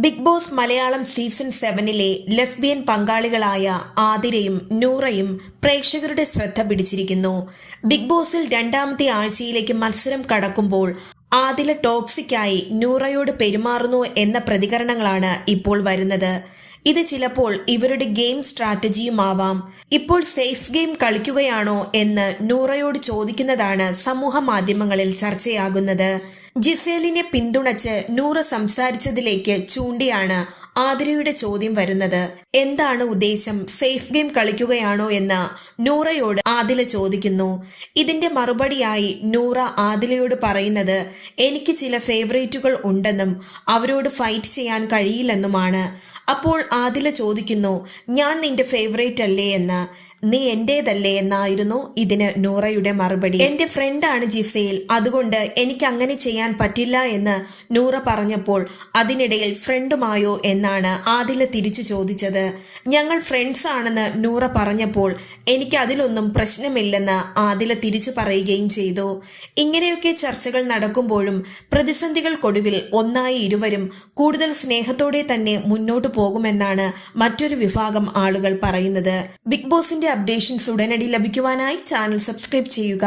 Big Boss Malayalam season 7-ലെ lesbian പങ്കാളികളായ ആതിരയും നൂറയും പ്രേക്ഷകരുടെ ശ്രദ്ധ പിടിച്ചിരിക്കുന്നു. ബിഗ് ബോസിൽ രണ്ടാമത്തെ ആഴ്ചയിലേക്ക് മത്സരം കടക്കുമ്പോൾ ആതിര ടോക്സിക്കായി നൂറയോട് പെരുമാറുന്നു എന്ന പ്രതികരണങ്ങളാണ് ഇപ്പോൾ വരുന്നത്. ഇത് ചിലപ്പോൾ ഇവരുടെ ഗെയിം സ്ട്രാറ്റജിയുമാവാം. ഇപ്പോൾ സേഫ് ഗെയിം കളിക്കുകയാണോ എന്ന് നൂറയോട് ചോദിക്കുന്നതാണ് സമൂഹ മാധ്യമങ്ങളിൽ ചർച്ചയാകുന്നത്. ജിസേലിനെ പിന്തുണച്ച് നൂറ സംസാരിച്ചതിലേക്ക് ചൂണ്ടിയാണ് ആതിരയുടെ ചോദ്യം വരുന്നത്. എന്താണ് ഉദ്ദേശം? സേഫ് ഗെയിം കളിക്കുകയാണോ എന്ന് നൂറയോട് ആദില ചോദിക്കുന്നു. ഇതിന്റെ മറുപടിയായി നൂറ ആദിലയോട് പറയുന്നത് എനിക്ക് ചില ഫേവറേറ്റുകൾ ഉണ്ടെന്നും അവരോട് ഫൈറ്റ് ചെയ്യാൻ കഴിയില്ലെന്നുമാണ്. അപ്പോൾ ആദില ചോദിക്കുന്നു, ഞാൻ നിന്റെ ഫേവറേറ്റ് അല്ലേ എന്ന്. നീ എന്റേതല്ലേ എന്നായിരുന്നു ഇതിന് നൂറയുടെ മറുപടി. എന്റെ ഫ്രണ്ടാണ് ജിസേൽ, അതുകൊണ്ട് എനിക്ക് അങ്ങനെ ചെയ്യാൻ പറ്റില്ല എന്ന് നൂറ പറഞ്ഞപ്പോൾ അതിനിടയിൽ ഫ്രണ്ടുമായോ എന്നാണ് ആദില തിരിച്ചു ചോദിച്ചത്. ഞങ്ങൾ ഫ്രണ്ട്സ് ആണെന്ന് നൂറ പറഞ്ഞപ്പോൾ എനിക്ക് അതിലൊന്നും പ്രശ്നമില്ലെന്ന് ആദില തിരിച്ചു പറയുകയും ചെയ്തു. ഇങ്ങനെയൊക്കെ ചർച്ചകൾ നടക്കുമ്പോഴും പ്രതിസന്ധികൾക്കൊടുവിൽ ഒന്നായി ഇരുവരും കൂടുതൽ സ്നേഹത്തോടെ തന്നെ മുന്നോട്ടു പോകുമെന്നാണ് മറ്റൊരു വിഭാഗം ആളുകൾ പറയുന്നത്. ബിഗ് ബോസിന്റെ അപ്ഡേഷൻസ് ഉടനടി ലഭിക്കുവാനായി ചാനൽ സബ്സ്ക്രൈബ് ചെയ്യുക.